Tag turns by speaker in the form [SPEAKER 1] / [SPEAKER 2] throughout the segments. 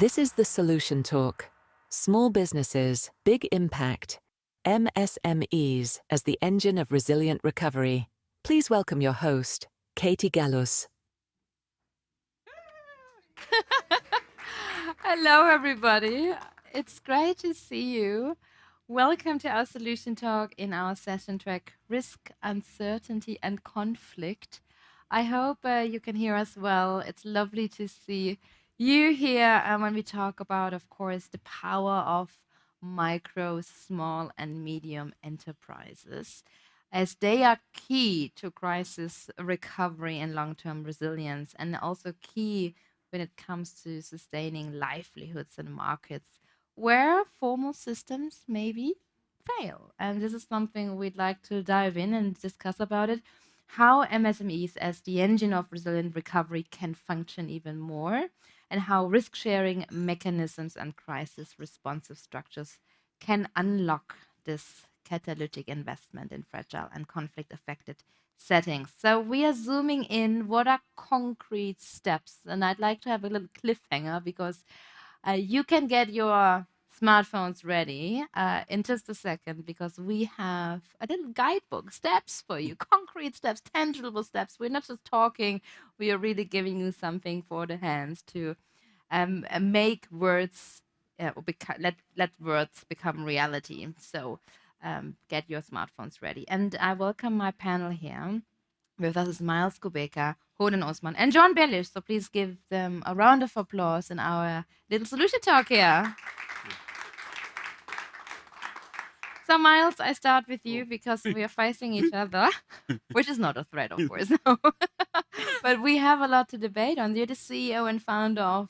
[SPEAKER 1] This is the Solution Talk. Small businesses, big impact. MSMEs as the engine of resilient recovery. Please welcome your host, Katie Gallus.
[SPEAKER 2] Hello, everybody. It's great to see you. Welcome to our solution talk in our session track Risk, Uncertainty, and Conflict. I hope you can hear us well. It's lovely to see you here when we talk about, of course, the power of micro, small, and medium enterprises, as they are key to crisis recovery and long term resilience, and also key when it comes to sustaining livelihoods and markets where formal systems maybe fail. And this is something we'd like to dive in and discuss about it. How MSMEs as the engine of resilient recovery can function even more, and how risk sharing mechanisms and crisis responsive structures can unlock this catalytic investment in fragile and conflict affected settings. So we are zooming in. What are concrete steps? And I'd like to have a little cliffhanger because you can get your smartphones ready in just a second, because we have a little guidebook, steps for you, concrete steps, tangible steps. We're not just talking, we are really giving you something for the hands to make words, let words become reality. So get your smartphones ready. And I welcome my panel here. With us is Miles Kubheka, Hodan, Osman, and John Bellish. So please give them a round of applause in our little solution talk here. So Miles, I start with you because we are facing each other, which is not a threat, of course. No. But we have a lot to debate on. You're the CEO and founder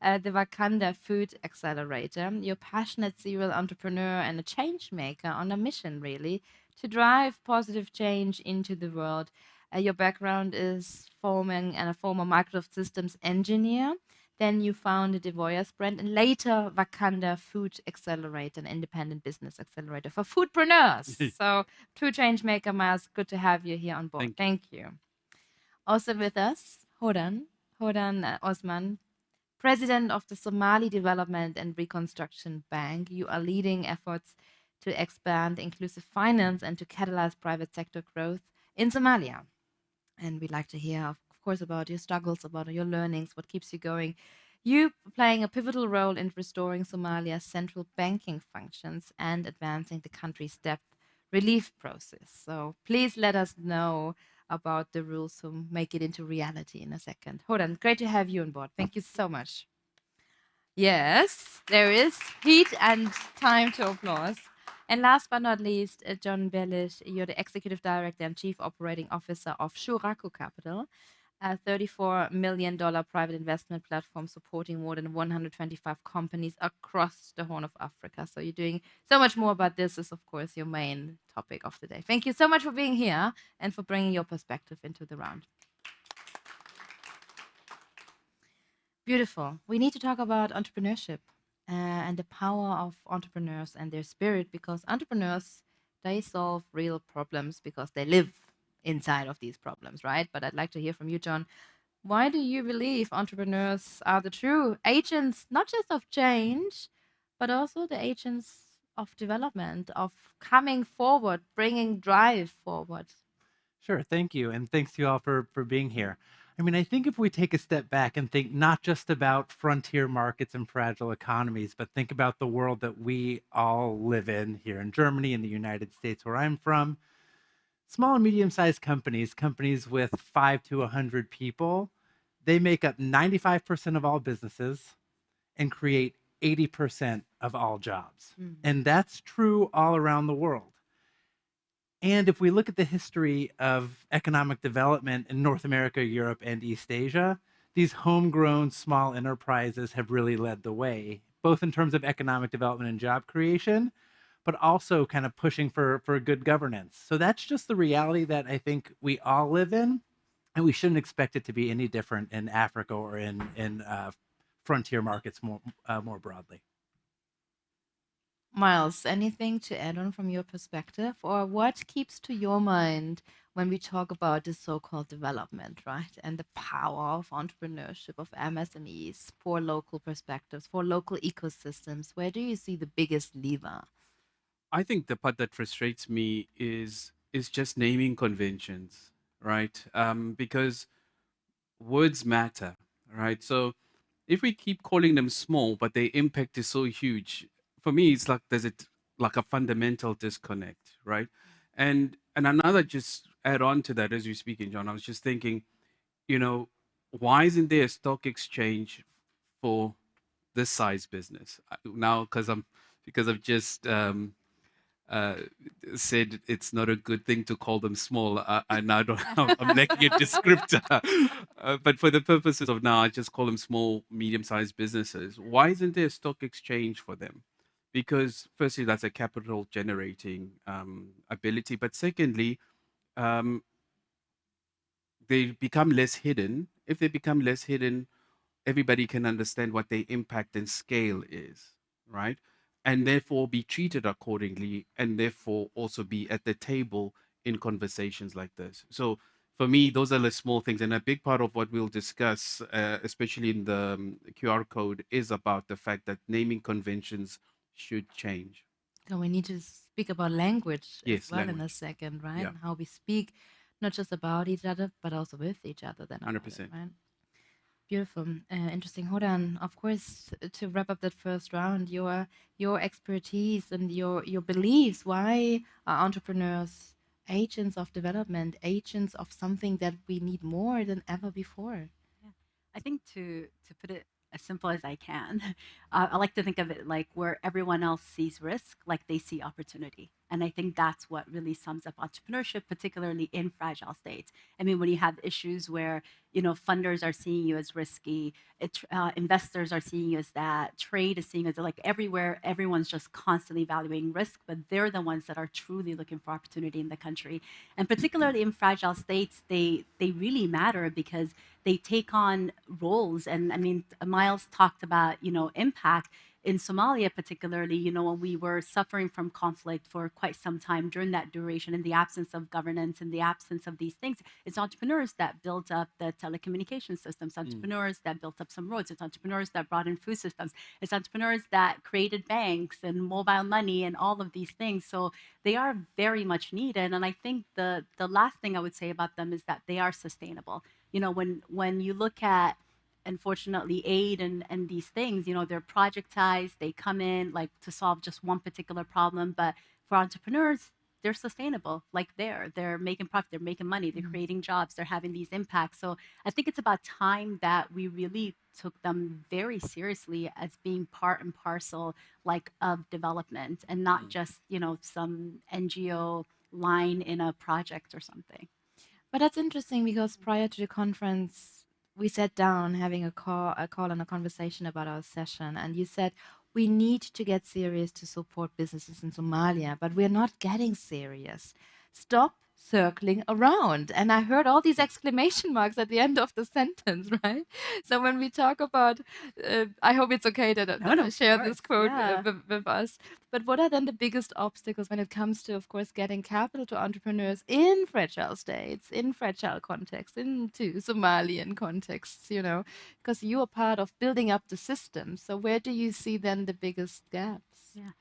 [SPEAKER 2] of the Wakanda Food Accelerator. You're a passionate serial entrepreneur and a change maker on a mission, really, to drive positive change into the world. Your background is forming and a former Microsoft Systems engineer. Then you founded the Voyas brand and later Wakanda Food Accelerator, an independent business accelerator for foodpreneurs. So, true change maker, Miles. Good to have you here on board. Thank you. Also with us, Hodan Osman, President of the Somali Development and Reconstruction Bank. You are leading efforts to expand inclusive finance and to catalyze private sector growth in Somalia. And we'd like to hear, of course, about your struggles, about your learnings, what keeps you going. You playing a pivotal role in restoring Somalia's central banking functions and advancing the country's debt relief process. So please let us know about the rules to make it into reality in a second. Hodan, great to have you on board. Thank you so much. Yes, there is heat and time to applause. And last but not least, John Bellish, you're the Executive Director and Chief Operating Officer of Shuraako Capital, a $34 million private investment platform supporting more than 125 companies across the Horn of Africa. So you're doing so much more, but this is, of course, your main topic of the day. Thank you so much for being here and for bringing your perspective into the round. Beautiful. We need to talk about entrepreneurship and the power of entrepreneurs and their spirit, because entrepreneurs, they solve real problems because they live inside of these problems, right? But I'd like to hear from you, John. Why do you believe entrepreneurs are the true agents, not just of change, but also the agents of development, of coming forward, bringing drive forward?
[SPEAKER 3] Sure. Thank you. And thanks to you all for being here. I mean, I think if we take a step back and think not just about frontier markets and fragile economies, but think about the world that we all live in here in Germany, in the United States, where I'm from, small and medium-sized companies with 5 to 100 people, they make up 95% of all businesses and create 80% of all jobs. And that's true all around the world. And if we look at the history of economic development in North America, Europe, and East Asia, these homegrown small enterprises have really led the way, both in terms of economic development and job creation, but also kind of pushing for good governance. So that's just the reality that I think we all live in, and we shouldn't expect it to be any different in Africa or in frontier markets more broadly.
[SPEAKER 2] Miles, anything to add on from your perspective, or what keeps to your mind when we talk about this so-called development, right, and the power of entrepreneurship, of MSMEs for local perspectives, for local ecosystems, where do you see the biggest lever?
[SPEAKER 4] I think the part that frustrates me is just naming conventions, right? Because words matter, right? So if we keep calling them small, but their impact is so huge, for me, it's like like a fundamental disconnect, right? And another just add on to that as you're speaking, John. I was just thinking, you know, why isn't there a stock exchange for this size business now? Because I've just uh, said it's not a good thing to call them small. I now don't. I'm lacking a descriptor. But for the purposes of now, I just call them small, medium-sized businesses. Why isn't there a stock exchange for them? Because firstly, that's a capital generating ability. But secondly, um, they become less hidden. If they become less hidden, everybody can understand what their impact and scale is, right? And therefore be treated accordingly, and therefore also be at the table in conversations like this. So for me, those are the small things. And a big part of what we'll discuss, especially in the QR code, is about the fact that naming conventions should change.
[SPEAKER 2] So we need to speak about language as
[SPEAKER 4] Yes,
[SPEAKER 2] well in a
[SPEAKER 4] language.
[SPEAKER 2] second, right?
[SPEAKER 4] Yeah.
[SPEAKER 2] And how we speak, not just about each other, but also with each other. Then, about it,
[SPEAKER 4] 100%.
[SPEAKER 2] right? Beautiful, interesting. Hodan, of course, to wrap up that first round, your expertise and your beliefs. Why are entrepreneurs agents of development, agents of something that we need more than ever before?
[SPEAKER 5] Yeah. I think to put it as simple as I can, I like to think of it like where everyone else sees risk, like they see opportunity. And I think that's what really sums up entrepreneurship, particularly in fragile states. I mean, when you have issues where funders are seeing you as risky, investors are seeing you as that, trade is seeing you as like everywhere, everyone's just constantly evaluating risk, but they're the ones that are truly looking for opportunity in the country. And particularly in fragile states, they really matter because they take on roles. And I mean, Miles talked about impact in Somalia, particularly, when we were suffering from conflict for quite some time during that duration, in the absence of governance, in the absence of these things, it's entrepreneurs that built up the telecommunication systems, entrepreneurs that built up some roads, it's entrepreneurs that brought in food systems, it's entrepreneurs that created banks and mobile money and all of these things. So they are very much needed. And I think the last thing I would say about them is that they are sustainable. When you look at, unfortunately, aid and these things, they're projectized, they come in like to solve just one particular problem. But for entrepreneurs, they're sustainable. Like they're making profit, they're making money, they're creating jobs, they're having these impacts. So I think it's about time that we really took them very seriously as being part and parcel like of development, and not just some NGO line in a project or something.
[SPEAKER 2] But that's interesting because prior to the conference, we sat down having a call and a conversation about our session, and you said we need to get serious to support businesses in Somalia, but we're not getting serious. Stop circling around. And I heard all these exclamation marks at the end of the sentence, right? So when we talk about, I hope it's okay that I share this quote with us. But what are then the biggest obstacles when it comes to, of course, getting capital to entrepreneurs in fragile states, in fragile contexts, into Somalian contexts, because you are part of building up the system. So where do you see then the biggest gaps?
[SPEAKER 5] Yeah.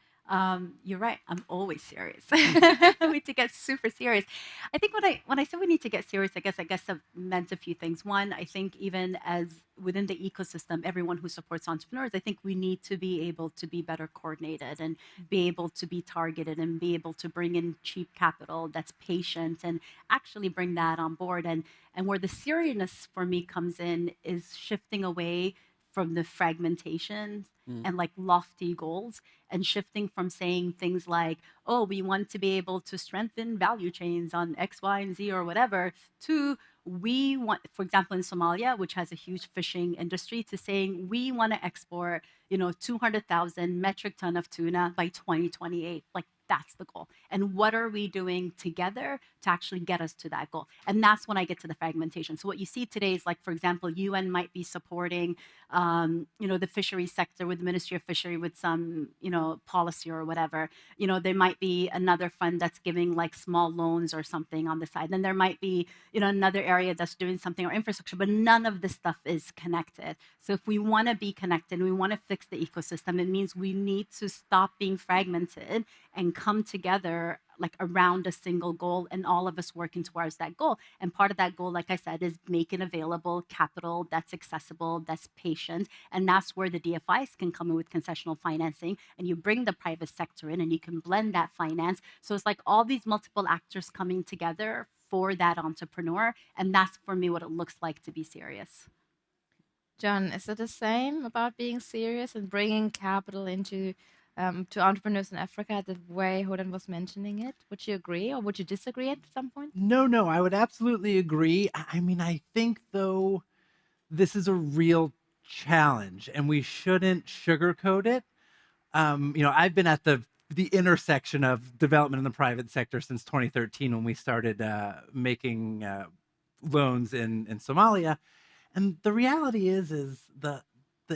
[SPEAKER 5] You're right. I'm always serious. We need to get super serious. I think when I said we need to get serious, I guess that meant a few things. One, I think even as within the ecosystem, everyone who supports entrepreneurs, I think we need to be able to be better coordinated and be able to be targeted and be able to bring in cheap capital that's patient and actually bring that on board. And where the seriousness for me comes in is shifting away from the fragmentation and like lofty goals, and shifting from saying things like, oh, we want to be able to strengthen value chains on X, Y, and Z or whatever, to we want, for example, in Somalia, which has a huge fishing industry, to saying we want to export, 200,000 metric ton of tuna by 2028. Like That's the goal. And what are we doing together to actually get us to that goal? And that's when I get to the fragmentation. So what you see today is, like, for example, UN might be supporting, the fishery sector with the Ministry of Fishery with some, policy or whatever. There might be another fund that's giving like small loans or something on the side. Then there might be, another area that's doing something or infrastructure, but none of this stuff is connected. So if we want to be connected, we want to fix the ecosystem, it means we need to stop being fragmented and come together like around a single goal, and all of us working towards that goal. And part of that goal, like I said, is making available capital that's accessible, that's patient. And that's where the DFIs can come in with concessional financing, and you bring the private sector in and you can blend that finance. So it's like all these multiple actors coming together for that entrepreneur. And that's for me what it looks like to be serious.
[SPEAKER 2] John, is it the same about being serious and bringing capital into to entrepreneurs in Africa the way Hodan was mentioning it? Would you agree or would you disagree at some point?
[SPEAKER 3] No, I would absolutely agree. I mean, I think, though, this is a real challenge and we shouldn't sugarcoat it. I've been at the intersection of development in the private sector since 2013 when we started making loans in Somalia. And the reality is the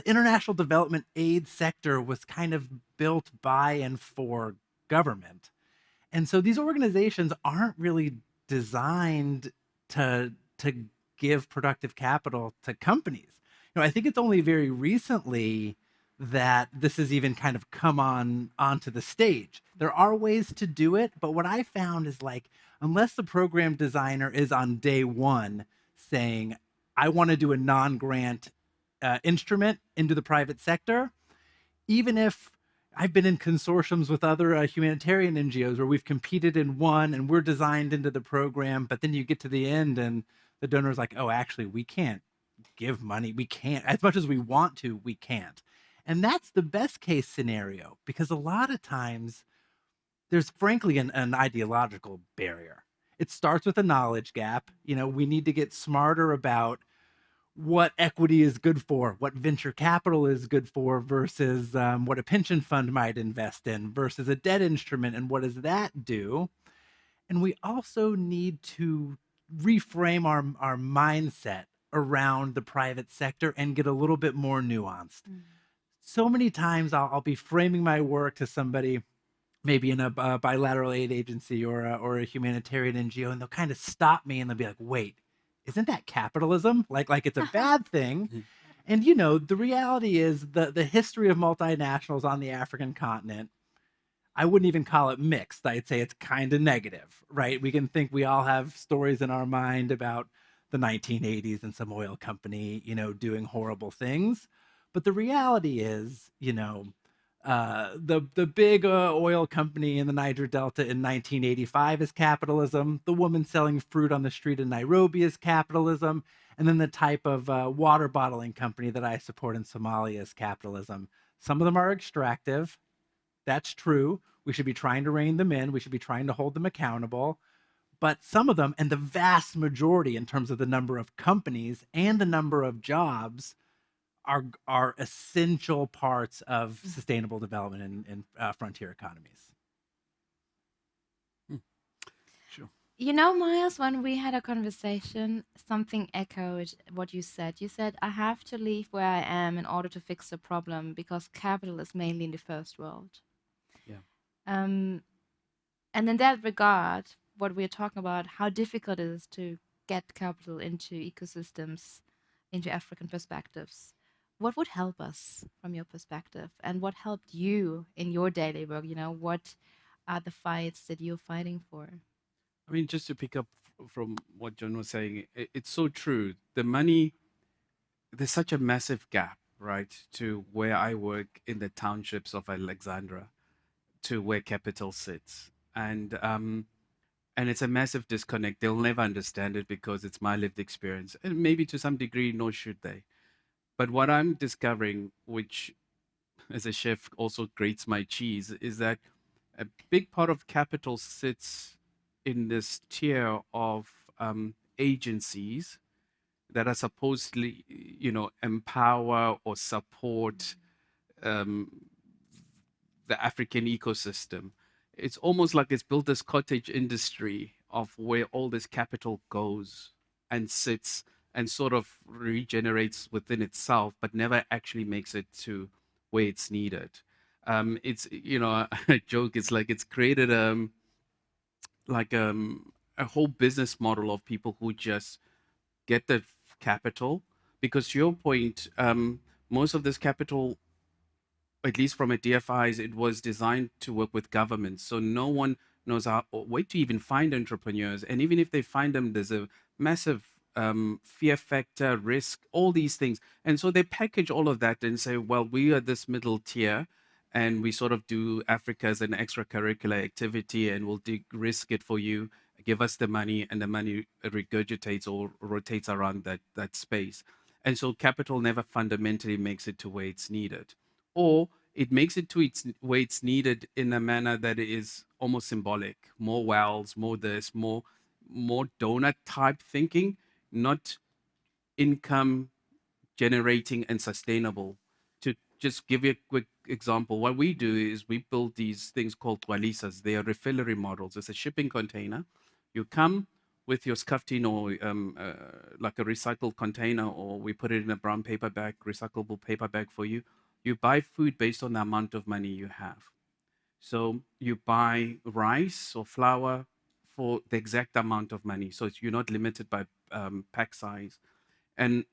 [SPEAKER 3] international development aid sector was kind of built by and for government. And so these organizations aren't really designed to give productive capital to companies. I think it's only very recently that this has even kind of come onto the stage. There are ways to do it, but what I found is, like, unless the program designer is on day one saying, I want to do a non-grant instrument into the private sector, even if I've been in consortiums with other humanitarian NGOs where we've competed in one and we're designed into the program, but then you get to the end and the donor's like, oh, actually, we can't give money. We can't, as much as we want to, we can't. And that's the best case scenario, because a lot of times there's frankly an ideological barrier. It starts with a knowledge gap. We need to get smarter about what equity is good for, what venture capital is good for versus what a pension fund might invest in versus a debt instrument, and what does that do? And we also need to reframe our mindset around the private sector and get a little bit more nuanced. So many times I'll be framing my work to somebody, maybe in a bilateral aid agency or a humanitarian NGO, and they'll kind of stop me and they'll be like, wait, isn't that capitalism? Like it's a bad thing. And the reality is the history of multinationals on the African continent, I wouldn't even call it mixed. I'd say it's kind of negative, right? We can think we all have stories in our mind about the 1980s and some oil company, doing horrible things. But the reality is, the big oil company in the Niger Delta in 1985 is capitalism. The woman selling fruit on the street in Nairobi is capitalism. And then the type of water bottling company that I support in Somalia is capitalism. Some of them are extractive. That's true. We should be trying to rein them in. We should be trying to hold them accountable. But some of them, and the vast majority in terms of the number of companies and the number of jobs, are essential parts of sustainable development in frontier economies.
[SPEAKER 4] Sure.
[SPEAKER 2] Miles, when we had a conversation, something echoed what you said. You said, I have to leave where I am in order to fix the problem because capital is mainly in the first world.
[SPEAKER 4] Yeah.
[SPEAKER 2] And in that regard, what we're talking about, how difficult it is to get capital into ecosystems, into African perspectives. What would help us from your perspective, and what helped you in your daily work? What are the fights that you're fighting for?
[SPEAKER 4] I mean, just to pick up from what John was saying, it's so true. The money, there's such a massive gap, right, to where I work in the townships of Alexandra to where capital sits. And it's a massive disconnect. They'll never understand it because it's my lived experience. And maybe to some degree, nor should they. But what I'm discovering, which as a chef also grates my cheese, is that a big part of capital sits in this tier of agencies that are supposedly, empower or support the African ecosystem. it's almost like it's built this cottage industry of where all this capital goes and sits and sort of regenerates within itself, but never actually makes it to where it's needed. It's I joke, it's like it's created like a whole business model of people who just get the capital, because to your point, most of this capital, at least from a DFIs, it was designed to work with governments. So no one knows how or where to even find entrepreneurs. And even if they find them, there's a massive fear factor, risk, all these things. And so they package all of that and say, well, we are this middle tier and we sort of do Africa as an extracurricular activity and we'll risk it for you. Give us the money, and the money regurgitates or rotates around that space. And so capital never fundamentally makes it to where it's needed, or it makes it to its where it's needed in a manner that is almost symbolic, more wells, more this, more donut type thinking, not income generating and sustainable. To just give you a quick example, what we do is we build these things called twalisas. They are refillery models. It's a shipping container. You come with your scuffed-in or like a recycled container, or we put it in a brown paper bag, recyclable paper bag for you. You buy food based on the amount of money you have. So you buy rice or flour for the exact amount of money. So you're not limited by pack size. And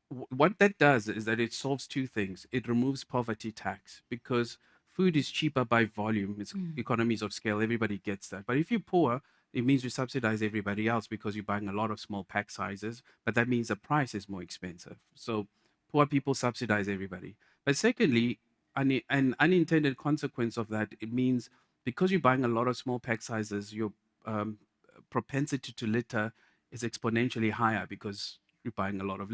[SPEAKER 4] what that does is that it solves two things. It removes poverty tax, because food is cheaper by volume. It's economies of scale. Everybody gets that. But if you're poor, it means you subsidize everybody else because you're buying a lot of small pack sizes, but that means the price is more expensive. So poor people subsidize everybody. But secondly, an unintended consequence of that, it means because you're buying a lot of small pack sizes, your propensity to litter is exponentially higher because you're buying a lot of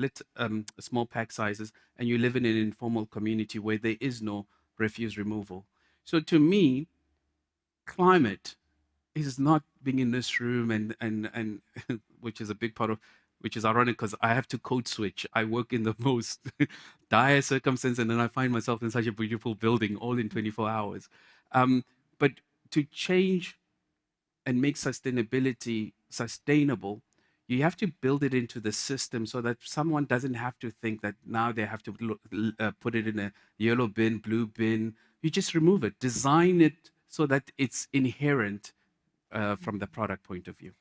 [SPEAKER 4] small pack sizes, and you live in an informal community where there is no refuse removal. So to me, climate is not being in this room and which is a big part of, which is ironic because I have to code switch. I work in the most dire circumstances, and then I find myself in such a beautiful building all in 24 hours. But to change and make sustainability sustainable, you have to build it into the system so that someone doesn't have to think that now they have to put it in a yellow bin, blue bin. You just remove it, design it so that it's inherent from the product point of view.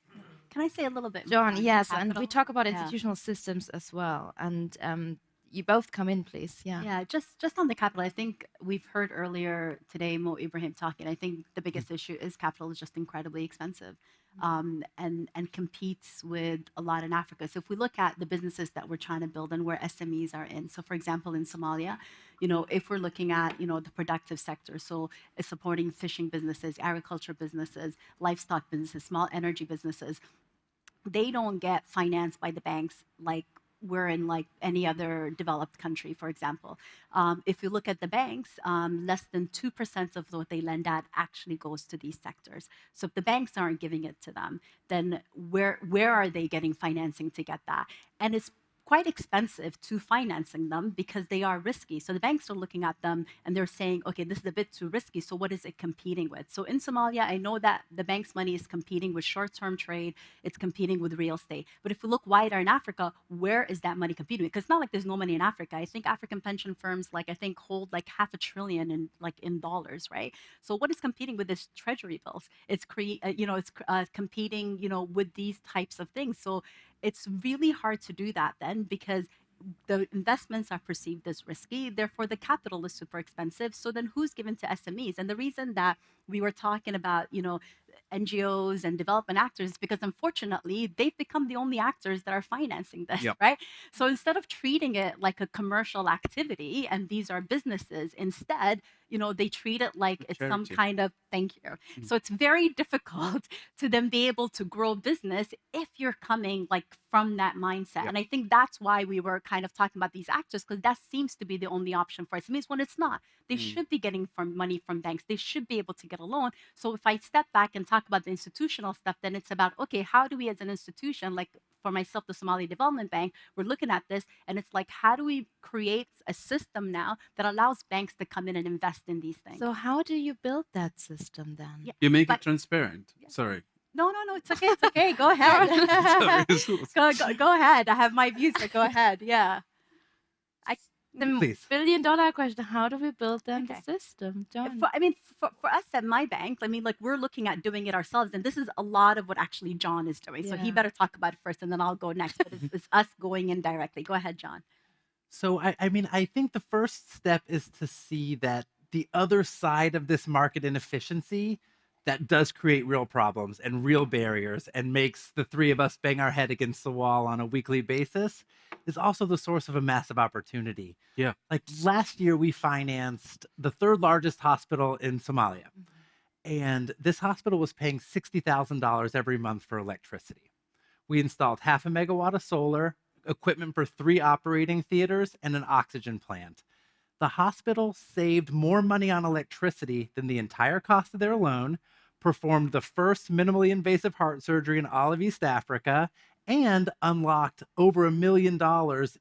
[SPEAKER 5] Can I say a little bit more?
[SPEAKER 2] John,
[SPEAKER 5] on
[SPEAKER 2] yes, and we
[SPEAKER 5] capital?
[SPEAKER 2] talk about
[SPEAKER 5] Yeah.
[SPEAKER 2] institutional systems as well. And you both come in, please. Yeah.
[SPEAKER 5] Yeah, just on the capital, I think we've heard earlier today Mo Ibrahim talking. I think the biggest issue is capital is just incredibly expensive, and competes with a lot in Africa. So if we look at the businesses that we're trying to build and where SMEs are in, so for example in Somalia, if we're looking at the productive sector, so it's supporting fishing businesses, agriculture businesses, livestock businesses, small energy businesses, they don't get financed by the banks like we're in like any other developed country, for example. If you look at the banks, less than 2% of what they lend at actually goes to these sectors. So if the banks aren't giving it to them, then where are they getting financing to get that? And it's quite expensive to financing them because they are risky. So the banks are looking at them and they're saying, okay, this is a bit too risky. So what is it competing with? So in Somalia, I know that the bank's money is competing with short-term trade. It's competing with real estate. But if we look wider in Africa, where is that money competing with? Because it's not like there's no money in Africa. I think African pension firms, hold like $500 billion in dollars, right? So what is competing with this treasury bills? It's competing, with these types of things. So it's really hard to do that then because the investments are perceived as risky. Therefore, the capital is super expensive. So then who's given to SMEs? And the reason that we were talking about, NGOs and development actors is because unfortunately, they've become the only actors that are financing this,
[SPEAKER 4] Yep.
[SPEAKER 5] right? So instead of treating it like a commercial activity and these are businesses, instead, they treat it like it's some
[SPEAKER 4] Charity.
[SPEAKER 5] kind of thank you. So it's very difficult to then be able to grow business if you're coming from that mindset.
[SPEAKER 4] Yep.
[SPEAKER 5] And I think that's why we were kind of talking about these actors, because that seems to be the only option for SMEs when it's not. They should be getting money from banks. They should be able to get a loan. So if I step back and talk about the institutional stuff, then it's about, okay, how do we as an institution for myself, the Somali Development Bank, we're looking at this, and it's like, how do we create a system now that allows banks to come in and invest in these things?
[SPEAKER 2] So how do you build that system then?
[SPEAKER 5] Yeah,
[SPEAKER 4] You make
[SPEAKER 5] but-
[SPEAKER 4] it transparent.
[SPEAKER 5] Yeah.
[SPEAKER 4] Sorry.
[SPEAKER 5] No, it's okay. It's okay. Go ahead.
[SPEAKER 4] Sorry.
[SPEAKER 5] go ahead. I have my views, but go ahead. Yeah.
[SPEAKER 2] The
[SPEAKER 3] Please.
[SPEAKER 2] billion-dollar question: how do we build then
[SPEAKER 5] Okay.
[SPEAKER 2] the system, John?
[SPEAKER 5] For us at my bank, I mean, like we're looking at doing it ourselves, and this is a lot of what actually John is doing. So he
[SPEAKER 2] Yeah.
[SPEAKER 5] better talk about it first, and then I'll go next. But it's us going in directly. Go ahead, John.
[SPEAKER 3] So I think the first step is to see that the other side of this market inefficiency that does create real problems and real barriers and makes the three of us bang our head against the wall on a weekly basis is also the source of a massive opportunity.
[SPEAKER 4] Yeah.
[SPEAKER 3] Like last year, we financed the third largest hospital in Somalia. And this hospital was paying $60,000 every month for electricity. We installed 0.5 megawatt of solar, equipment for 3 operating theaters, and an oxygen plant. The hospital saved more money on electricity than the entire cost of their loan, performed the first minimally invasive heart surgery in all of East Africa, and unlocked over $1 million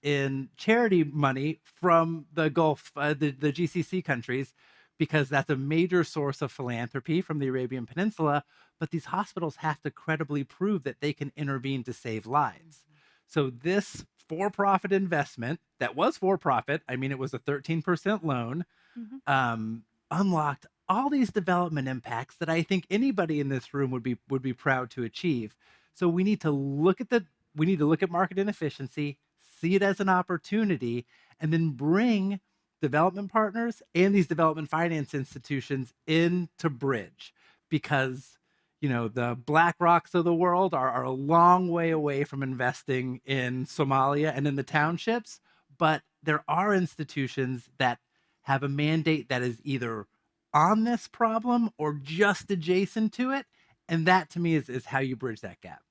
[SPEAKER 3] in charity money from the Gulf, the GCC countries, because that's a major source of philanthropy from the Arabian Peninsula. But these hospitals have to credibly prove that they can intervene to save lives. So this for-profit investment that was for-profit, I mean, it was a 13% loan, unlocked all these development impacts that I think anybody in this room would be proud to achieve. So we need to look at market inefficiency, see it as an opportunity, and then bring development partners and these development finance institutions in to bridge, because the BlackRocks of the world are a long way away from investing in Somalia and in the townships, but there are institutions that have a mandate that is either on this problem or just adjacent to it, and that to me is how you bridge that gap.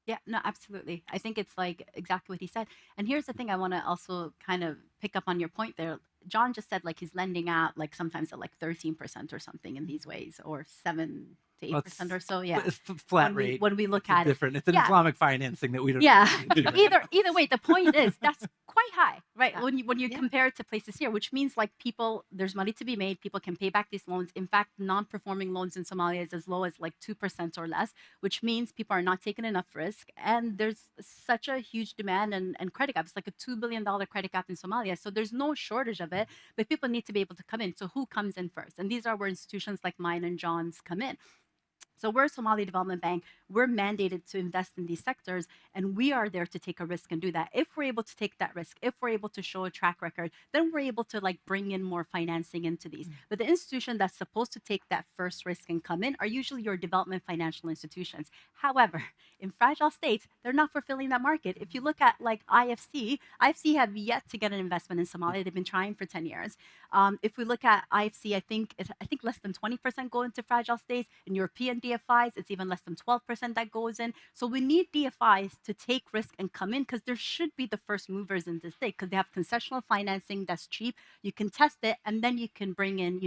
[SPEAKER 5] Yeah, no, absolutely. I think it's like exactly what he said. And here's the thing, I want to also kind of pick up on your point there. John just said like he's lending out like sometimes at like 13% or something in these ways, or 7 to 8% or so. Yeah,
[SPEAKER 3] It's flat rate.
[SPEAKER 5] When we look
[SPEAKER 3] It's
[SPEAKER 5] at
[SPEAKER 3] different. It's an
[SPEAKER 5] Yeah.
[SPEAKER 3] Islamic financing that we don't.
[SPEAKER 5] Yeah.
[SPEAKER 3] do that.
[SPEAKER 5] Either way, the point is that's quite high, right?
[SPEAKER 2] Yeah.
[SPEAKER 5] When you
[SPEAKER 2] Yeah.
[SPEAKER 5] compare it to places here, which means like there's money to be made. People can pay back these loans. In fact, non-performing loans in Somalia is as low as like 2% or less, which means people are not taking enough risk. And there's such a huge demand and credit gap. It's like a $2 billion credit gap in Somalia. So there's no shortage of it, but people need to be able to come in. So who comes in first? And these are where institutions like mine and John's come in. So we're a Somali Development Bank. We're mandated to invest in these sectors, and we are there to take a risk and do that. If we're able to take that risk, if we're able to show a track record, then we're able to like bring in more financing into these. But the institution that's supposed to take that first risk and come in are usually your development financial institutions. However, in fragile states, they're not fulfilling that market. If you look at like IFC have yet to get an investment in Somalia. They've been trying for 10 years. If we look at IFC, I think less than 20% go into fragile states. In European DFIs, it's even less than 12% that goes in. So we need DFIs to take risk and come in, because there should be the first movers in this state, because they have concessional financing that's cheap. You can test it, and then you can bring in,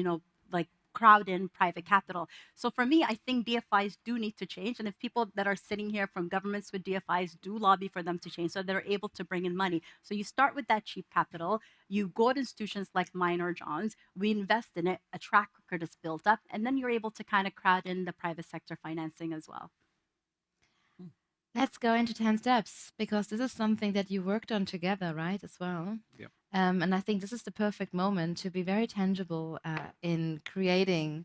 [SPEAKER 5] like crowd in private capital. So for me, I think DFIs do need to change. And if people that are sitting here from governments with DFIs do lobby for them to change so they're able to bring in money. So you start with that cheap capital, you go to institutions like mine or John's, we invest in it, a track record is built up, and then you're able to kind of crowd in the private sector financing as well.
[SPEAKER 2] Let's go into 10 steps, because this is something that you worked on together, right, as well?
[SPEAKER 4] Yep.
[SPEAKER 2] And I think this is the perfect moment to be very tangible in creating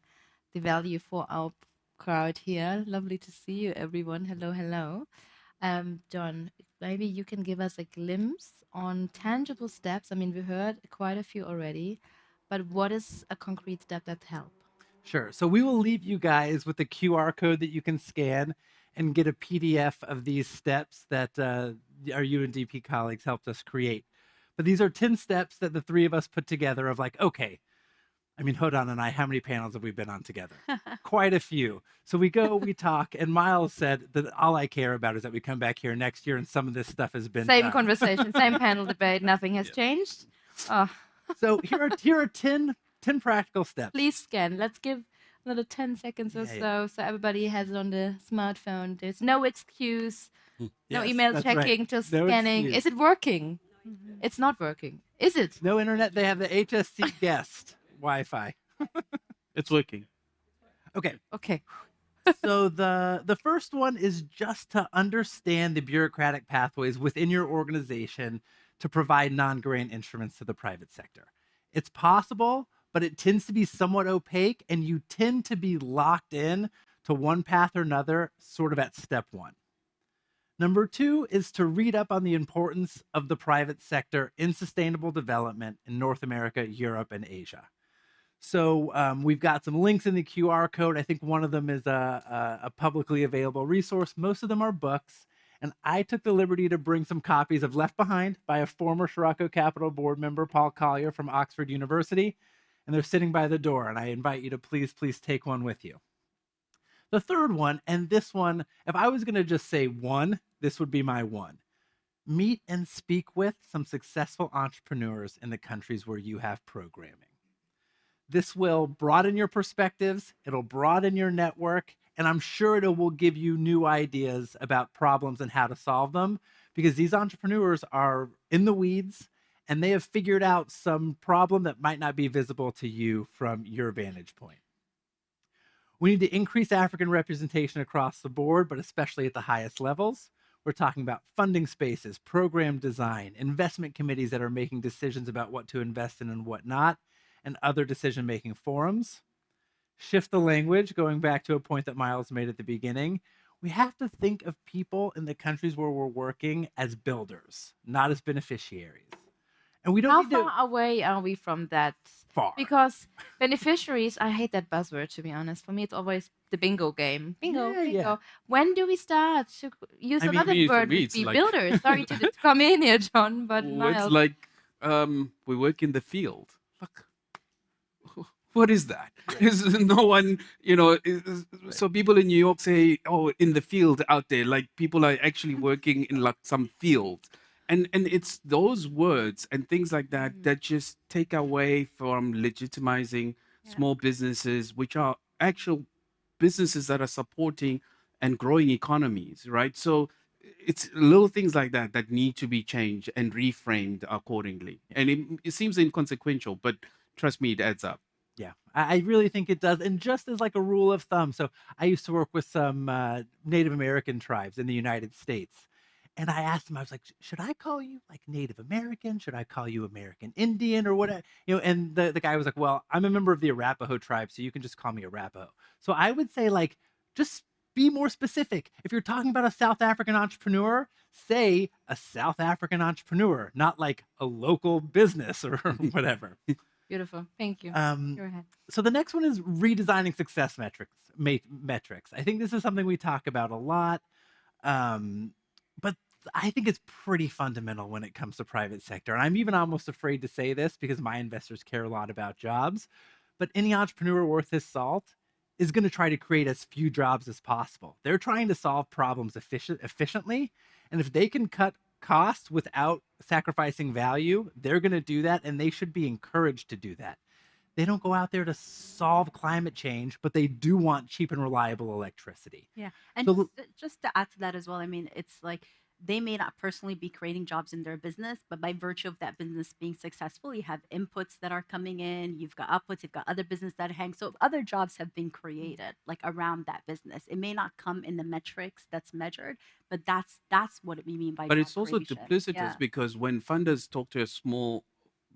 [SPEAKER 2] the value for our crowd here. Lovely to see you, everyone. Hello, hello. John, maybe you can give us a glimpse on tangible steps. I mean, we heard quite a few already, but what is a concrete step that help?
[SPEAKER 3] Sure. So we will leave you guys with the QR code that you can scan and get a PDF of these steps that our UNDP colleagues helped us create. But these are 10 steps that the three of us put together of like, okay, I mean, Hodan and I, how many panels have we been on together? Quite a few. So we go, we talk, and Miles said that all I care about is that we come back here next year and some of this stuff has been
[SPEAKER 2] Same
[SPEAKER 3] done.
[SPEAKER 2] conversation, same panel debate, nothing has changed. Oh,
[SPEAKER 3] So here are 10 practical steps.
[SPEAKER 2] please scan. Let's give another 10 seconds or
[SPEAKER 3] Yeah.
[SPEAKER 2] so everybody has it on the smartphone. There's no excuse, no
[SPEAKER 3] Yes,
[SPEAKER 2] email
[SPEAKER 3] that's right.
[SPEAKER 2] checking, just
[SPEAKER 3] No
[SPEAKER 2] scanning.
[SPEAKER 3] excuse.
[SPEAKER 2] Is it working? It's not working. Is it?
[SPEAKER 3] No internet. They have the HSC guest Wi-Fi.
[SPEAKER 4] It's working.
[SPEAKER 3] Okay.
[SPEAKER 2] Okay.
[SPEAKER 3] So the first one is just to understand the bureaucratic pathways within your organization to provide non-grant instruments to the private sector. It's possible, but it tends to be somewhat opaque, and you tend to be locked in to one path or another, sort of at step one. Number two is to read up on the importance of the private sector in sustainable development in North America, Europe, and Asia. So we've got some links in the QR code. I think one of them is a publicly available resource. Most of them are books. And I took the liberty to bring some copies of Left Behind by a former Shuraako Capital board member, Paul Collier from Oxford University. And they're sitting by the door. And I invite you to please take one with you. The third one, and this one, if I was going to just say one, this would be my one. Meet and speak with some successful entrepreneurs in the countries where you have programming. This will broaden your perspectives, it'll broaden your network, and I'm sure it will give you new ideas about problems and how to solve them, because these entrepreneurs are in the weeds and they have figured out some problem that might not be visible to you from your vantage point. We need to increase African representation across the board, but especially at the highest levels. We're talking about funding spaces, program design, investment committees that are making decisions about what to invest in and what not, and other decision-making forums. Shift the language, going back to a point that Miles made at the beginning. We have to think of people in the countries where we're working as builders, not as beneficiaries. And we don't
[SPEAKER 2] How
[SPEAKER 3] need to...
[SPEAKER 2] far away are we from that?
[SPEAKER 3] Far.
[SPEAKER 2] Because beneficiaries, I hate that buzzword, to be honest. For me, it's always the bingo game. Bingo,
[SPEAKER 3] Yeah,
[SPEAKER 2] bingo.
[SPEAKER 3] yeah.
[SPEAKER 2] When do we start to use
[SPEAKER 3] I mean,
[SPEAKER 2] another
[SPEAKER 4] for
[SPEAKER 2] word?
[SPEAKER 4] me,
[SPEAKER 2] Would
[SPEAKER 4] it's
[SPEAKER 2] be
[SPEAKER 4] like-
[SPEAKER 2] builders. Sorry to come in here, John, but
[SPEAKER 4] It's
[SPEAKER 2] Miles.
[SPEAKER 4] like we work in the field. Look, what is that? Is no one, so people in New York say, oh, in the field out there, like people are actually working in like some field. And it's those words and things like that that just take away from legitimizing small businesses, which are actual businesses that are supporting and growing economies, right? So it's little things like that that need to be changed and reframed accordingly. And it seems inconsequential, but trust me, it adds up.
[SPEAKER 3] Yeah, I really think it does. And just as like a rule of thumb, so I used to work with some Native American tribes in the United States. And I asked them, I was like, should I call you like Native American? Should I call you American Indian or what? And the guy was like, well, I'm a member of the Arapaho tribe, so you can just call me Arapaho. So I would say like, just be more specific. If you're talking about a South African entrepreneur, say a South African entrepreneur, not like a local business or whatever.
[SPEAKER 2] Beautiful. Thank you. Go ahead.
[SPEAKER 3] So the next one is redesigning success metrics. I think this is something we talk about a lot. But I think it's pretty fundamental when it comes to private sector. And I'm even almost afraid to say this because my investors care a lot about jobs. But any entrepreneur worth his salt is going to try to create as few jobs as possible. They're trying to solve problems efficiently. And if they can cut costs without sacrificing value, they're going to do that. And they should be encouraged to do that. They don't go out there to solve climate change, but they do want cheap and reliable electricity.
[SPEAKER 5] Yeah. And
[SPEAKER 3] So-
[SPEAKER 5] just to add to that as well, I mean, it's like they may not personally be creating jobs in their business, but by virtue of that business being successful, you have inputs that are coming in, you've got outputs, you've got other business that hang. So other jobs have been created like around that business. It may not come in the metrics that's measured, but that's what we mean by
[SPEAKER 4] But
[SPEAKER 5] job
[SPEAKER 4] it's also
[SPEAKER 5] creation.
[SPEAKER 4] duplicitous
[SPEAKER 5] Yeah.
[SPEAKER 4] because when funders talk to a small,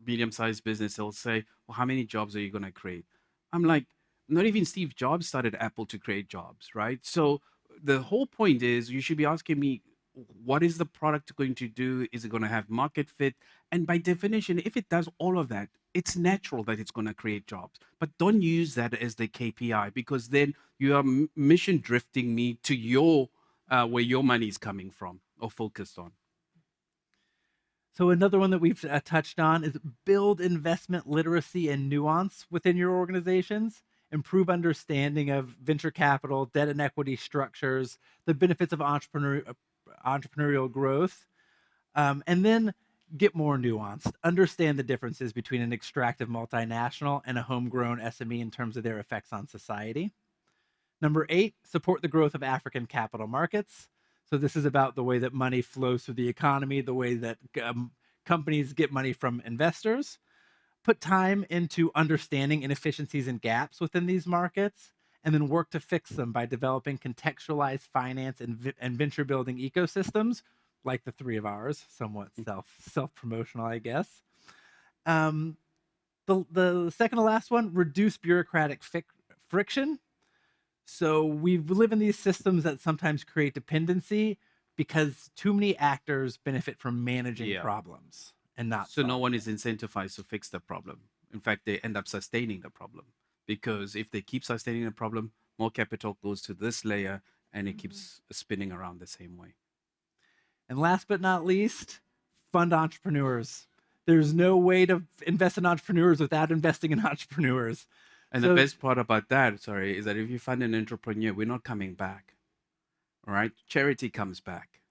[SPEAKER 4] medium-sized business, they'll say, well, how many jobs are you going to create? I'm like, not even Steve Jobs started Apple to create jobs, right? So the whole point is you should be asking me, what is the product going to do? Is it going to have market fit? And by definition, if it does all of that, it's natural that it's going to create jobs. But don't use that as the KPI because then you are mission drifting me to your where your money is coming from or focused on.
[SPEAKER 3] So another one that we've touched on is build investment literacy and nuance within your organizations, improve understanding of venture capital, debt and equity structures, the benefits of entrepreneurial growth. And then get more nuanced. Understand the differences between an extractive multinational and a homegrown SME in terms of their effects on society. Number 8, support the growth of African capital markets. So this is about the way that money flows through the economy, the way that companies get money from investors. Put time into understanding inefficiencies and gaps within these markets, and then work to fix them by developing contextualized finance and venture building ecosystems, like the 3 of ours, somewhat self-promotional, I guess. The second to last one, reduce bureaucratic friction. So we live in these systems that sometimes create dependency because too many actors benefit from managing problems and not
[SPEAKER 4] so no one is incentivized to fix the problem. In fact, they end up sustaining the problem, because if they keep sustaining the problem, more capital goes to this layer and it keeps spinning around the same way.
[SPEAKER 3] And last but not least, fund entrepreneurs. There's no way to invest in entrepreneurs without investing in entrepreneurs.
[SPEAKER 4] And the best part about that, is that if you find an entrepreneur, we're not coming back. All right? Charity comes back.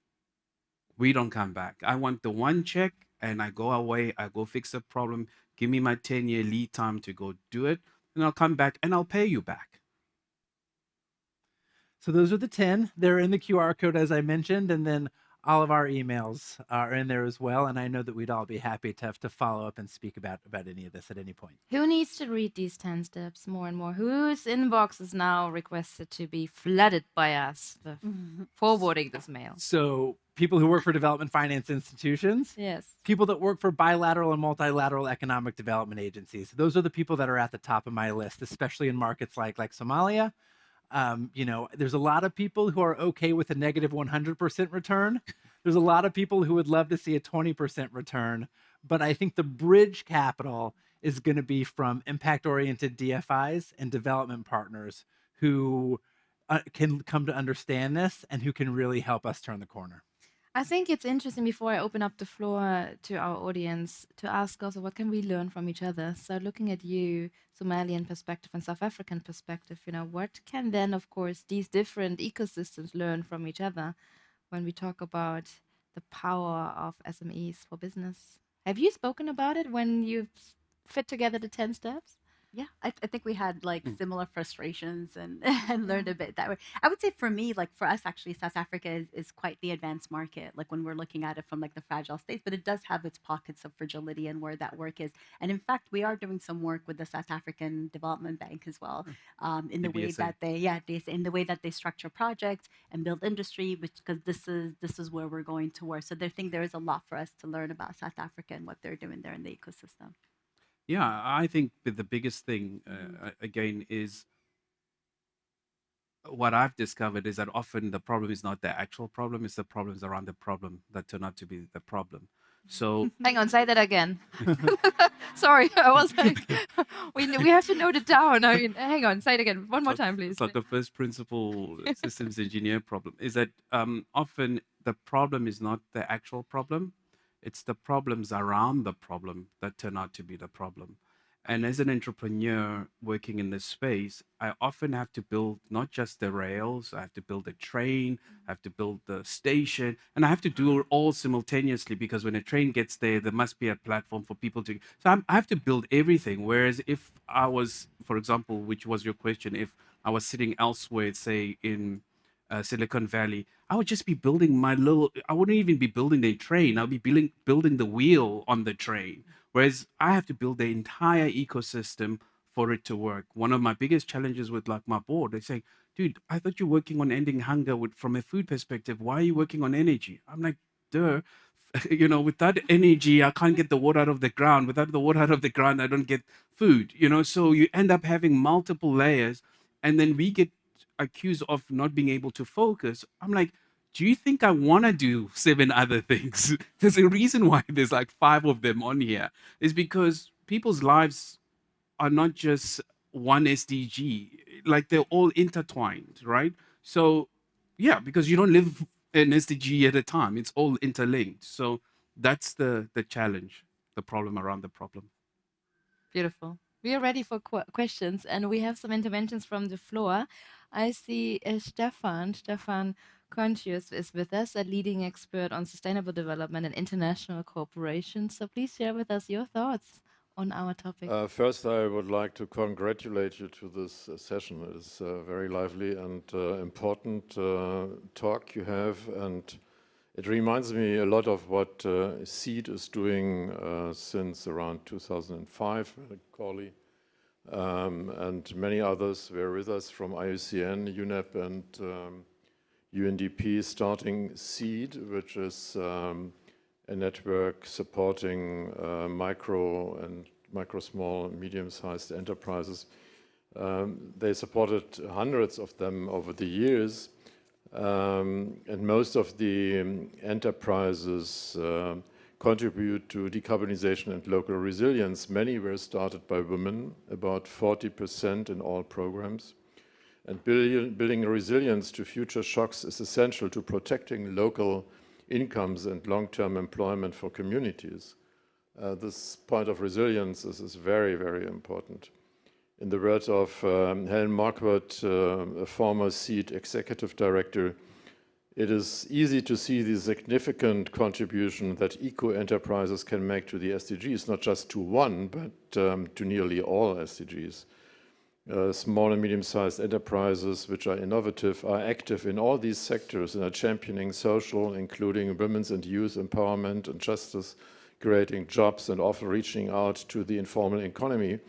[SPEAKER 4] We don't come back. I want the one check and I go away, I go fix the problem, give me my 10-year lead time to go do it, and I'll come back and I'll pay you back.
[SPEAKER 3] So those are the 10. They're in the QR code, as I mentioned, and then all of our emails are in there as well. And I know that we'd all be happy to follow up and speak about any of this at any point.
[SPEAKER 2] Who needs to read these 10 steps more and more? Whose inbox is now requested to be flooded by us forwarding this mail?
[SPEAKER 3] So people who work for development finance institutions.
[SPEAKER 2] Yes.
[SPEAKER 3] People that work for bilateral and multilateral economic development agencies. Those are the people that are at the top of my list, especially in markets like Somalia. There's a lot of people who are okay with a negative 100% return. There's a lot of people who would love to see a 20% return. But I think the bridge capital is going to be from impact-oriented DFIs and development partners who can come to understand this and who can really help us turn the corner.
[SPEAKER 2] I think it's interesting, before I open up the floor to our audience, to ask also, what can we learn from each other? So looking at you, Somalian perspective and South African perspective, what can then, of course, these different ecosystems learn from each other when we talk about the power of SMEs for business? Have you spoken about it when you fit together the 10 steps?
[SPEAKER 5] Yeah, I think we had like similar frustrations and learned a bit that way. I would say for me, like for us, actually, South Africa is quite the advanced market, like when we're looking at it from like the fragile states, but it does have its pockets of fragility and where that work is. And in fact, we are doing some work with the South African Development Bank as well, in the way that in the way that they structure projects and build industry, because this is where we're going towards. So I think there is a lot for us to learn about South Africa and what they're doing there in the ecosystem.
[SPEAKER 4] Yeah, I think the biggest thing, again, is what I've discovered is that often the problem is not the actual problem, it's the problems around the problem that turn out to be the problem. So
[SPEAKER 2] hang on, say that again. Sorry, I was like, we have to note it down. I mean, hang on, say it again. One more time, please.
[SPEAKER 4] It's like the first principle systems engineer problem is that often the problem is not the actual problem. It's the problems around the problem that turn out to be the problem. And as an entrepreneur working in this space, I often have to build not just the rails, I have to build the train, I have to build the station, and I have to do it all simultaneously, because when a train gets there, there must be a platform for people to. So I have to build everything. Whereas if I was, for example, which was your question, if I was sitting elsewhere, say in Silicon Valley, I would just be building I wouldn't even be building the train. I'll be building the wheel on the train. Whereas I have to build the entire ecosystem for it to work. One of my biggest challenges with like my board, they say, dude, I thought you're working on ending hunger from a food perspective. Why are you working on energy? I'm like, duh. Without energy, I can't get the water out of the ground. Without the water out of the ground, I don't get food. So you end up having multiple layers, and then we get accused of not being able to focus. I'm like, do you think I want to do 7 other things? There's a reason why there's like 5 of them on here, is because people's lives are not just one SDG, like they're all intertwined, right? So yeah, because you don't live an SDG at a time, it's all interlinked. So that's the challenge, the problem around the problem.
[SPEAKER 2] Beautiful. We are ready for questions, and we have some interventions from the floor. I see Stephan. Stephan, Contius is with us, a leading expert on sustainable development and international cooperation. So please share with us your thoughts on our topic.
[SPEAKER 6] First, I would like to congratulate you to this session. It is a very lively and important talk you have, and it reminds me a lot of what SEED is doing since around 2005. Corley and many others were with us from IUCN, UNEP, and UNDP, starting SEED, which is a network supporting micro, small, medium-sized enterprises. They supported hundreds of them over the years, and most of the enterprises contribute to decarbonization and local resilience. Many were started by women, about 40% in all programs. And building resilience to future shocks is essential to protecting local incomes and long-term employment for communities. This point of resilience is very, very important. In the words of Helen Marquardt, a former SEED executive director, it is easy to see the significant contribution that eco-enterprises can make to the SDGs, not just to one, but to nearly all SDGs. Small and medium-sized enterprises, which are innovative, are active in all these sectors and are championing social, including women's and youth empowerment and justice, creating jobs and often reaching out to the informal economy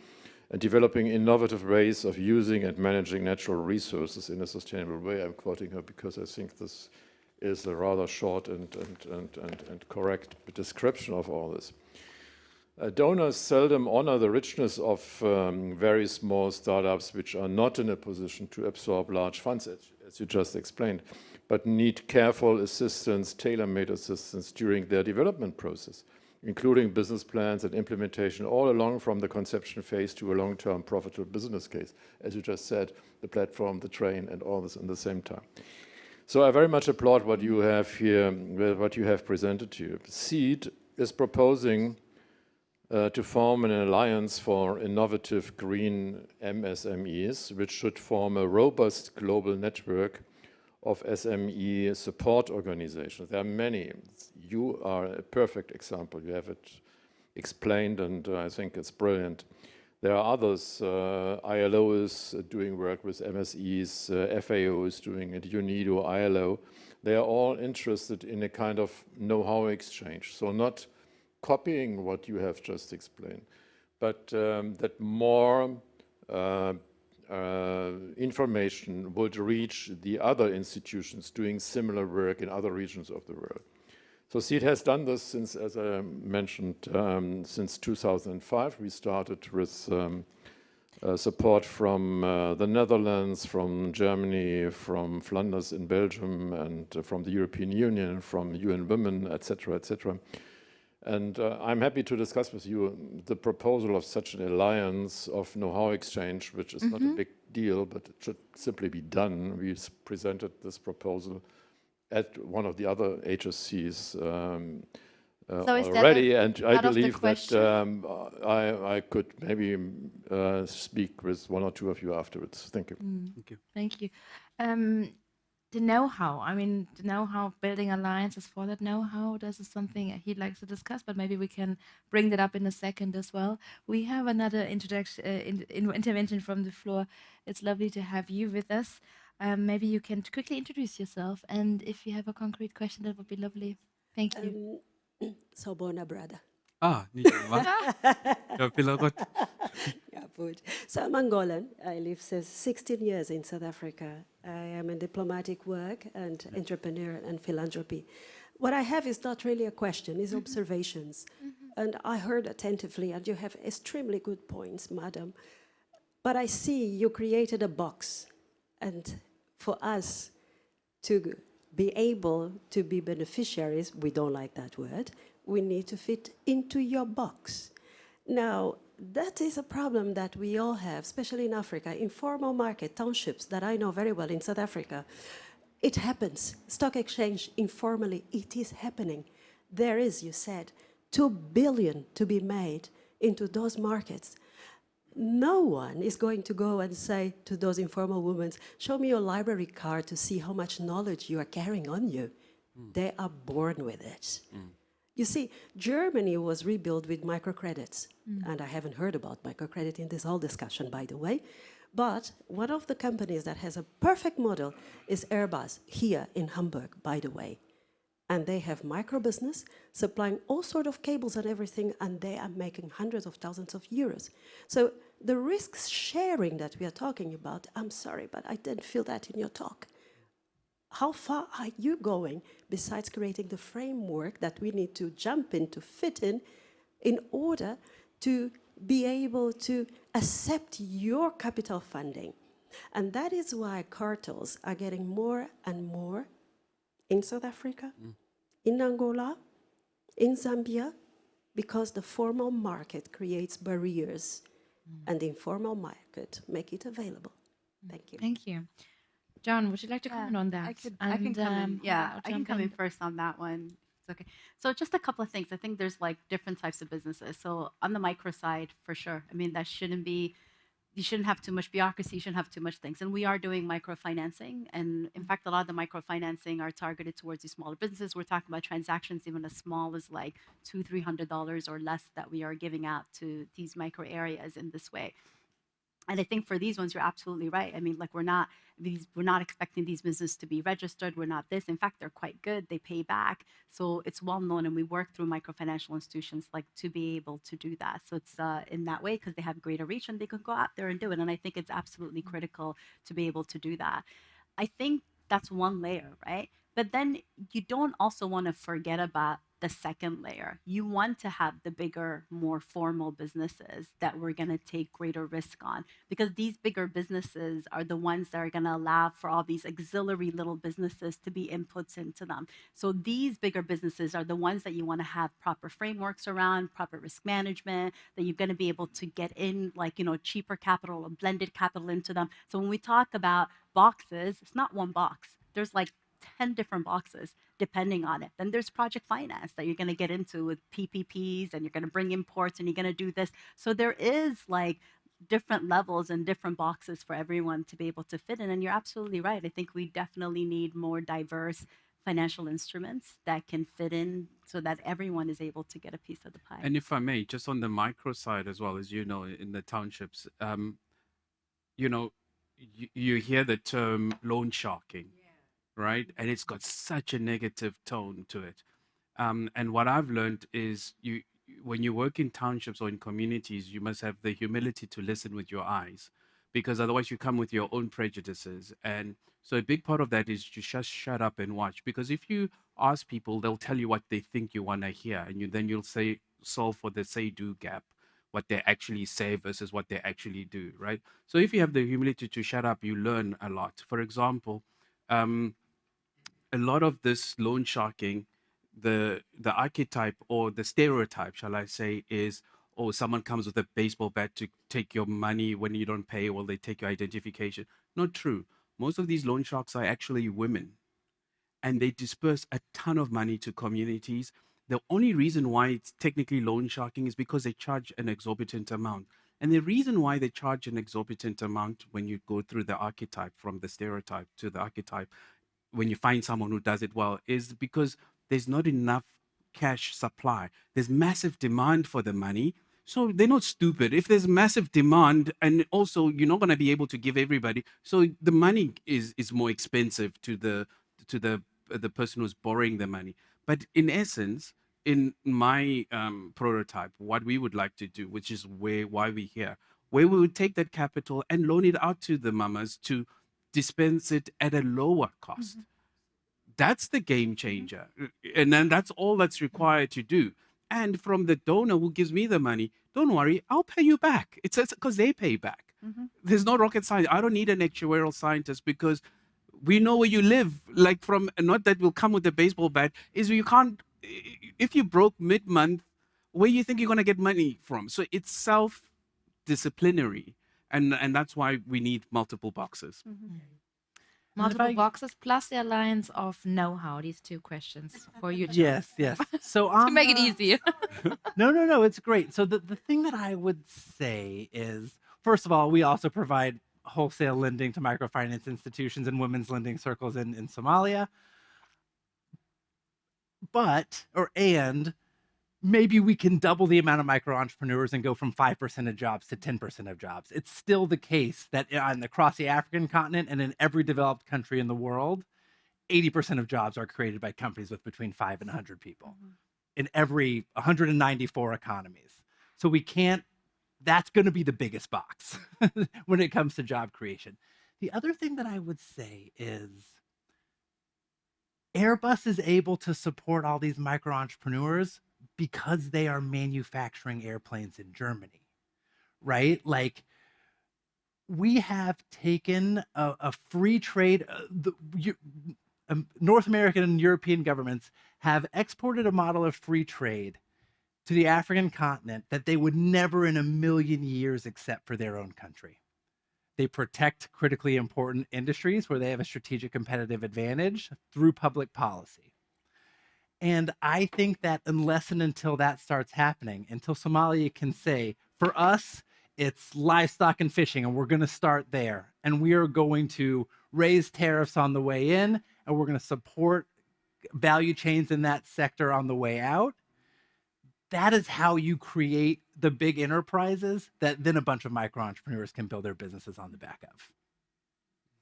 [SPEAKER 6] and developing innovative ways of using and managing natural resources in a sustainable way. I'm quoting her because I think this is a rather short and correct description of all this. Donors seldom honor the richness of very small startups which are not in a position to absorb large funds, as you just explained, but need careful assistance, tailor-made assistance during their development process, including business plans and implementation all along from the conception phase to a long-term profitable business case. As you just said, the platform, the train, and all this in the same time. So I very much applaud what you have here, what you have presented to you. SEED is proposing to form an alliance for innovative green MSMEs, which should form a robust global network of SME support organizations. There are many. You are a perfect example. You have it explained, and I think it's brilliant. There are others. ILO is doing work with MSEs, FAO is doing it, UNIDO, ILO. They are all interested in a kind of know-how exchange. So not copying what you have just explained, but that more information would reach the other institutions doing similar work in other regions of the world. So SEED has done this since, as I mentioned, since 2005. We started with support from the Netherlands, from Germany, from Flanders in Belgium, and from the European Union, from UN Women, etc., etc. And I'm happy to discuss with you the proposal of such an alliance of know-how exchange, which is not a big deal, but it should simply be done. We presented this proposal at one of the other HSCs already, and I believe that I could maybe speak with one or two of you afterwards. Thank you.
[SPEAKER 4] Thank you.
[SPEAKER 2] Thank you. The know-how, I mean, the know-how, building alliances for that know-how, this is something he'd like to discuss, but maybe we can bring that up in a second as well. We have another intervention from the floor. It's lovely to have you with us. Maybe you can quickly introduce yourself, and if you have a concrete question, that would be lovely. Thank you.
[SPEAKER 7] So bona brother.
[SPEAKER 4] Ni ba?
[SPEAKER 7] So I'm Angolan. I live since 16 years in South Africa. I am in diplomatic work and entrepreneur and philanthropy. What I have is not really a question, it's observations. And I heard attentively, and you have extremely good points, madam. But I see you created a box. And for us to be able to be beneficiaries, we don't like that word, we need to fit into your box. Now, that is a problem that we all have, especially in Africa, informal market, townships that I know very well in South Africa. It happens. Stock exchange, informally, it is happening. There is, you said, 2 billion to be made into those markets. No one is going to go and say to those informal women, show me your library card to see how much knowledge you are carrying on you. They are born with it. You see, Germany was rebuilt with microcredits. And I haven't heard about microcredit in this whole discussion, by the way. But one of the companies that has a perfect model is Airbus, here in Hamburg, by the way. And they have micro business supplying all sort of cables and everything, and they are making hundreds of thousands of euros. So the risk sharing that we are talking about, I'm sorry, but I didn't feel that in your talk. How far are you going besides creating the framework that we need to jump in, to fit in order to be able to accept your capital funding? And that is why cartels are getting more and more in South Africa, in Angola, in Zambia, because the formal market creates barriers and the informal market make it available. Thank you.
[SPEAKER 2] Thank you. John, would you like to comment on that?
[SPEAKER 5] I can come in. Yeah,
[SPEAKER 2] I'll
[SPEAKER 5] I can
[SPEAKER 2] jump
[SPEAKER 5] come in first on that one. It's okay. So just a couple of things. I think there's like different types of businesses. So on the micro side, for sure. I mean, that shouldn't be, you shouldn't have too much bureaucracy, you shouldn't have too much things. And we are doing microfinancing. And in fact, a lot of the microfinancing are targeted towards these smaller businesses. We're talking about transactions even as small as like $200-300 or less that we are giving out to these micro areas in this way. And I think for these ones, you're absolutely right. I mean, like we're not expecting these businesses to be registered. We're not this. In fact, they're quite good. They pay back. So it's well known, and we work through microfinancial institutions like to be able to do that. So it's in that way because they have greater reach and they can go out there and do it. And I think it's absolutely critical to be able to do that. I think that's one layer, right? But then you don't also want to forget about the second layer. You want to have the bigger, more formal businesses that we're going to take greater risk on, because these bigger businesses are the ones that are going to allow for all these auxiliary little businesses to be inputs into them. So these bigger businesses are the ones that you want to have proper frameworks around, proper risk management, that you're going to be able to get in like, cheaper capital or blended capital into them. So when we talk about boxes, it's not one box. There's like 10 different boxes depending on it. Then there's project finance that you're going to get into with PPPs, and you're going to bring imports, and you're going to do this. So there is like different levels and different boxes for everyone to be able to fit in. And you're absolutely right. I think we definitely need more diverse financial instruments that can fit in so that everyone is able to get a piece of the pie.
[SPEAKER 4] And if I may, just on the micro side as well, as you know, in the townships, you hear the term loan sharking, right? And it's got such a negative tone to it. And what I've learned is when you work in townships or in communities, you must have the humility to listen with your eyes, because otherwise you come with your own prejudices. And so a big part of that is to just shut up and watch, because if you ask people, they'll tell you what they think you want to hear, and then you'll say solve for the say-do gap, what they actually say versus what they actually do, right? So if you have the humility to shut up, you learn a lot. For example, a lot of this loan sharking, the archetype or the stereotype, shall I say, is, oh, someone comes with a baseball bat to take your money when you don't pay, or they take your identification. Not true. Most of these loan sharks are actually women, and they disperse a ton of money to communities. The only reason why it's technically loan sharking is because they charge an exorbitant amount. And the reason why they charge an exorbitant amount, when you go through the archetype, from the stereotype to the archetype, when you find someone who does it well, is because there's not enough cash supply. There's massive demand for the money. So they're not stupid. If there's massive demand, and also you're not going to be able to give everybody, so the money is more expensive to the person who's borrowing the money. But in essence, in my prototype, what we would like to do, which is why we're here, where we would take that capital and loan it out to the mamas to dispense it at a lower cost. That's the game changer. And then that's all that's required to do. And from the donor who gives me the money, don't worry, I'll pay you back. It's because they pay back. There's no rocket science. I don't need an actuarial scientist, because we know where you live. Like, from, not that will come with the baseball bat, is you can't, if you broke mid-month, where you think you're going to get money from? So it's self-disciplinary. And that's why we need multiple boxes.
[SPEAKER 2] Multiple boxes plus the alliance of know-how. These two questions for you, John.
[SPEAKER 3] Yes. So
[SPEAKER 2] to make it easy.
[SPEAKER 3] No, it's great. So the thing that I would say is, first of all, we also provide wholesale lending to microfinance institutions and women's lending circles in Somalia. And maybe we can double the amount of micro entrepreneurs and go from 5% of jobs to 10% of jobs. It's still the case that across the African continent and in every developed country in the world, 80% of jobs are created by companies with between 5 and 100 people in every 194 economies. So that's going to be the biggest box when it comes to job creation. The other thing that I would say is Airbus is able to support all these micro entrepreneurs because they are manufacturing airplanes in Germany, right? Like, we have taken a free trade, North American and European governments have exported a model of free trade to the African continent that they would never in a million years accept for their own country. They protect critically important industries where they have a strategic competitive advantage through public policy. And I think that unless and until that starts happening, until Somalia can say, for us, it's livestock and fishing, and we're going to start there. And we are going to raise tariffs on the way in, and we're going to support value chains in that sector on the way out. That is how you create the big enterprises that then a bunch of micro entrepreneurs can build their businesses on the back of.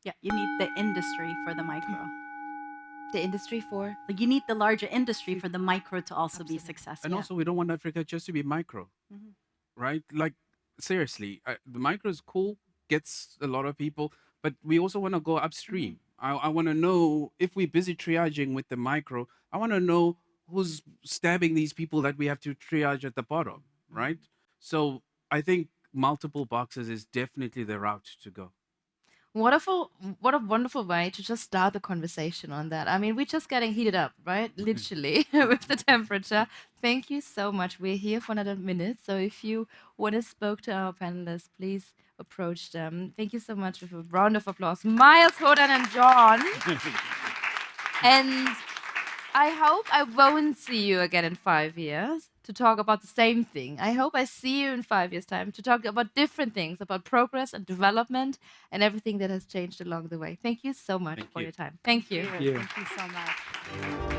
[SPEAKER 5] Yeah, you need the industry for the micro.
[SPEAKER 2] The industry for?
[SPEAKER 5] Like, you need the larger industry for the micro to also be successful.
[SPEAKER 4] And also, we don't want Africa just to be micro, right? Like, seriously, the micro is cool, gets a lot of people, but we also want to go upstream. I want to know, if we're busy triaging with the micro, I want to know who's stabbing these people that we have to triage at the bottom, right? So I think multiple boxes is definitely the route to go.
[SPEAKER 2] What a wonderful way to just start the conversation on that. I mean, we're just getting heated up, right? Literally, with the temperature. Thank you so much. We're here for another minute. So if you want to speak to our panelists, please approach them. Thank you so much. With a round of applause. Miles, Hodan, and John. And I hope I won't see you again in 5 years to talk about the same thing. I hope I see you in 5 years' time to talk about different things, about progress and development and everything that has changed along the way. Thank you so much for your time. Thank you.
[SPEAKER 5] Thank you so much.